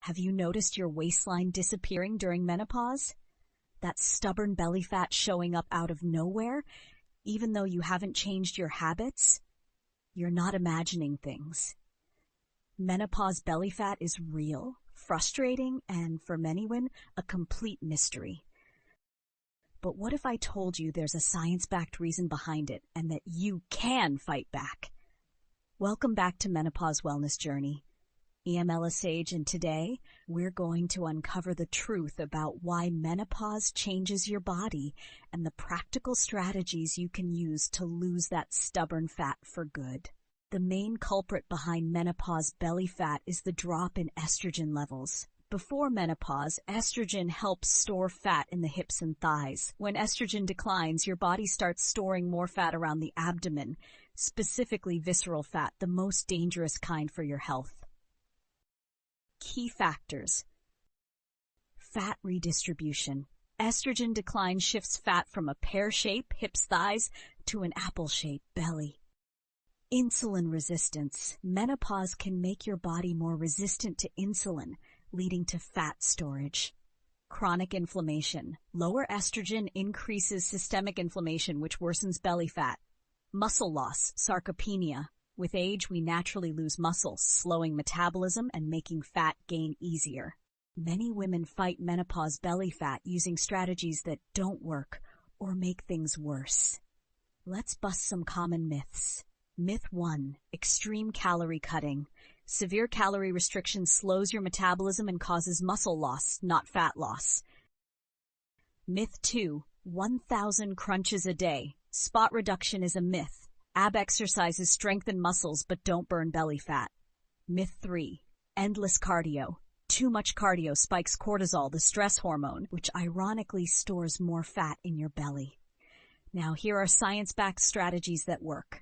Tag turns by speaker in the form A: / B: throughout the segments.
A: Have you noticed your waistline disappearing during menopause? That stubborn belly fat showing up out of nowhere, even though you haven't changed your habits? You're not imagining things. Menopause belly fat is real, frustrating, and for many women, a complete mystery. But what if I told you there's a science-backed reason behind it and that you can fight back? Welcome back to Menopause Wellness Journey. I'm Ella Sage, and today we're going to uncover the truth about why menopause changes your body and the practical strategies you can use to lose that stubborn fat for good. The main culprit behind menopause belly fat is the drop in estrogen levels. Before menopause, estrogen helps store fat in the hips and thighs. When estrogen declines, your body starts storing more fat around the abdomen, specifically visceral fat, the most dangerous kind for your health. Key factors. Fat redistribution. Estrogen decline shifts fat from a pear shape, hips, thighs, to an apple shape, belly. Insulin resistance. Menopause can make your body more resistant to insulin, leading to fat storage. Chronic inflammation. Lower estrogen increases systemic inflammation, which worsens belly fat. Muscle loss, sarcopenia. With age, we naturally lose muscle, slowing metabolism and making fat gain easier. Many women fight menopause belly fat using strategies that don't work or make things worse. Let's bust some common myths. Myth 1. Extreme calorie cutting. Severe calorie restriction slows your metabolism and causes muscle loss, not fat loss. Myth 2. 1,000 crunches a day. Spot reduction is a myth. Ab exercises strengthen muscles but don't burn belly fat. Myth 3. Endless cardio. Too much cardio spikes cortisol, the stress hormone, which ironically stores more fat in your belly. Now here are science-backed strategies that work.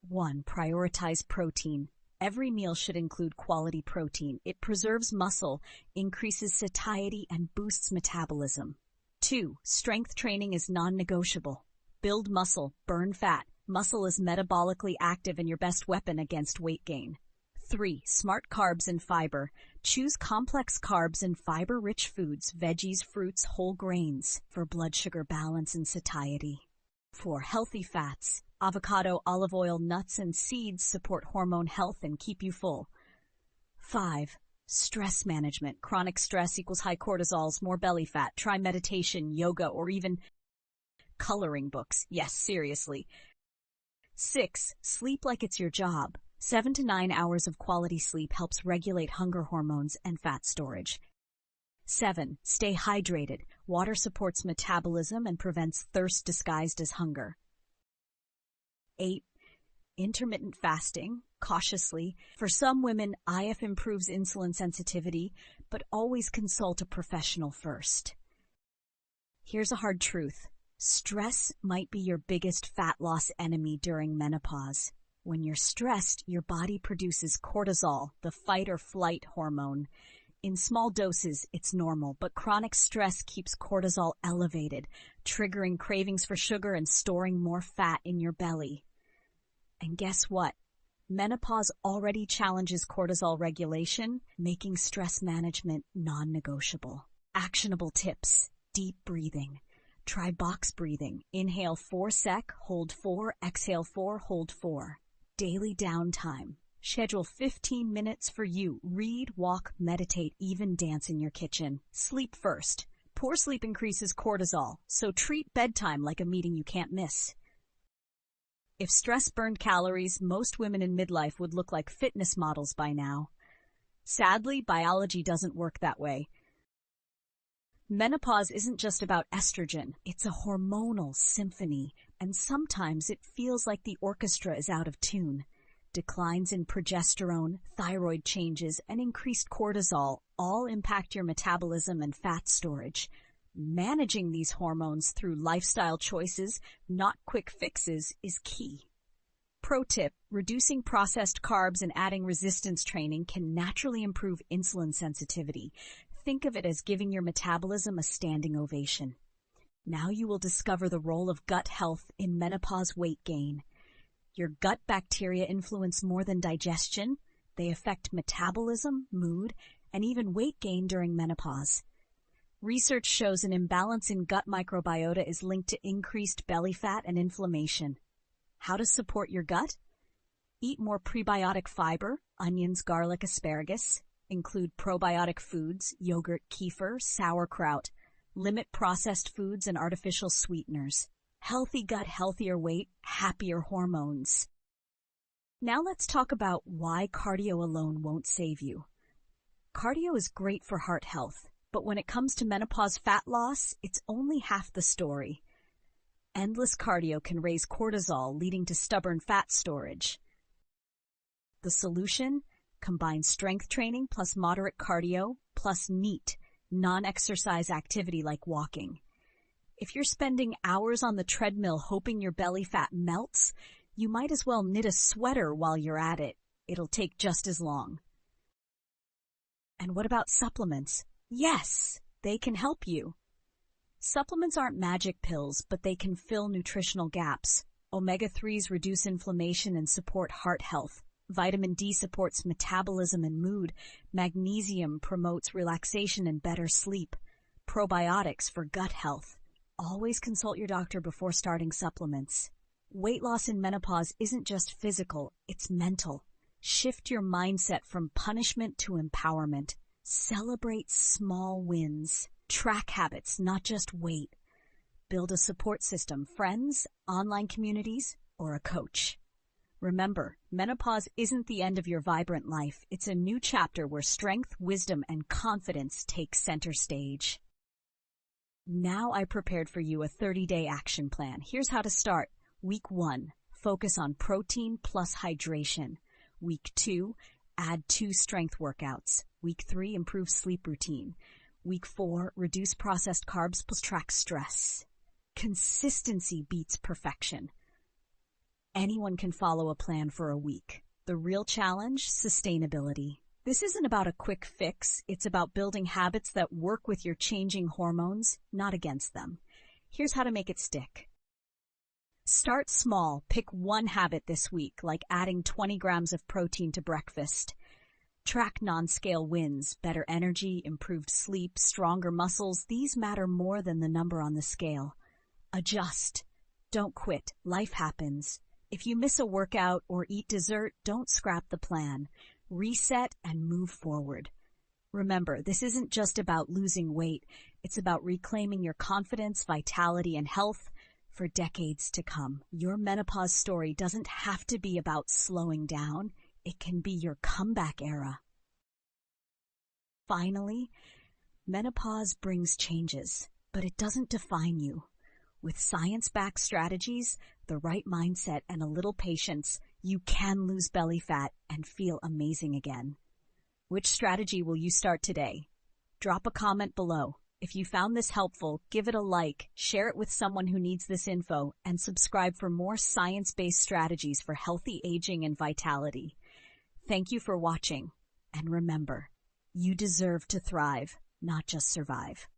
A: 1. Prioritize protein. Every meal should include quality protein. It preserves muscle, increases satiety, and boosts metabolism. 2. Strength training is non-negotiable. Build muscle, burn fat. Muscle is metabolically active and your best weapon against weight gain. 3. Smart carbs and fiber. Choose complex carbs and fiber-rich foods, veggies, fruits, whole grains, for blood sugar balance and satiety. 4. Healthy fats. Avocado, olive oil, nuts, and seeds support hormone health and keep you full. 5. Stress management. Chronic stress equals high cortisols, more belly fat. Try meditation, yoga, or even coloring books. Yes, seriously. 6. Sleep like it's your job. 7 to 9 hours of quality sleep helps regulate hunger hormones and fat storage. 7. Stay hydrated. Water supports metabolism and prevents thirst disguised as hunger. 8. Intermittent fasting, cautiously. For some women, IF improves insulin sensitivity, but always consult a professional first. Here's a hard truth. Stress might be your biggest fat loss enemy during menopause. When you're stressed, your body produces cortisol, the fight or flight hormone. In small doses, it's normal, but chronic stress keeps cortisol elevated, triggering cravings for sugar and storing more fat in your belly. And guess what? Menopause already challenges cortisol regulation, making stress management non-negotiable. Actionable tips. Deep breathing. Try box breathing. Inhale 4 sec, hold 4, exhale 4, hold 4. Daily downtime. Schedule 15 minutes for you. Read, walk, meditate, even dance in your kitchen. Sleep first. Poor sleep increases cortisol, so treat bedtime like a meeting you can't miss. If stress burned calories, most women in midlife would look like fitness models by now. Sadly, biology doesn't work that way. Menopause isn't just about estrogen. It's a hormonal symphony, and sometimes it feels like the orchestra is out of tune. Declines in progesterone, thyroid changes, and increased cortisol all impact your metabolism and fat storage. Managing these hormones through lifestyle choices, not quick fixes, is key. Pro tip, reducing processed carbs and adding resistance training can naturally improve insulin sensitivity. Think of it as giving your metabolism a standing ovation. Now you will discover the role of gut health in menopause weight gain. Your gut bacteria influence more than digestion. They affect metabolism, mood, and even weight gain during menopause. Research shows an imbalance in gut microbiota is linked to increased belly fat and inflammation. How to support your gut? Eat more prebiotic fiber, onions, garlic, asparagus. Include probiotic foods, yogurt, kefir, sauerkraut. Limit processed foods and artificial sweeteners. Healthy gut, healthier weight, happier hormones. Now let's talk about why cardio alone won't save you. Cardio is great for heart health, but when it comes to menopause fat loss, it's only half the story. Endless cardio can raise cortisol, leading to stubborn fat storage. The solution? Combine strength training plus moderate cardio plus NEAT, non-exercise activity like walking. If you're spending hours on the treadmill hoping your belly fat melts, you might as well knit a sweater while you're at it. It'll take just as long. And what about supplements? Yes, they can help you. Supplements aren't magic pills, but they can fill nutritional gaps. Omega-3s reduce inflammation and support heart health. Vitamin D supports metabolism and mood. Magnesium promotes relaxation and better sleep. Probiotics for gut health. Always consult your doctor before starting supplements. Weight loss in menopause isn't just physical, it's mental. Shift your mindset from punishment to empowerment. Celebrate small wins. Track habits, not just weight. Build a support system, friends, online communities, or a coach. Remember, menopause isn't the end of your vibrant life. It's a new chapter where strength, wisdom, and confidence take center stage. Now I prepared for you a 30-day action plan. Here's how to start. Week 1, focus on protein plus hydration. Week 2, add 2 strength workouts. Week 3, improve sleep routine. Week 4, reduce processed carbs plus track stress. Consistency beats perfection. Anyone can follow a plan for a week. The real challenge, sustainability. This isn't about a quick fix. It's about building habits that work with your changing hormones, not against them. Here's how to make it stick. Start small. Pick one habit this week, like adding 20 grams of protein to breakfast. Track non-scale wins, better energy, improved sleep, stronger muscles. These matter more than the number on the scale. Adjust. Don't quit. Life happens. If you miss a workout or eat dessert, don't scrap the plan. Reset and move forward. Remember, this isn't just about losing weight. It's about reclaiming your confidence, vitality, and health for decades to come. Your menopause story doesn't have to be about slowing down. It can be your comeback era. Finally, menopause brings changes, but it doesn't define you. With science-backed strategies, the right mindset, and a little patience, you can lose belly fat and feel amazing again. Which strategy will you start today? Drop a comment below. If you found this helpful, give it a like, share it with someone who needs this info, and subscribe for more science-based strategies for healthy aging and vitality. Thank you for watching, and remember, you deserve to thrive, not just survive.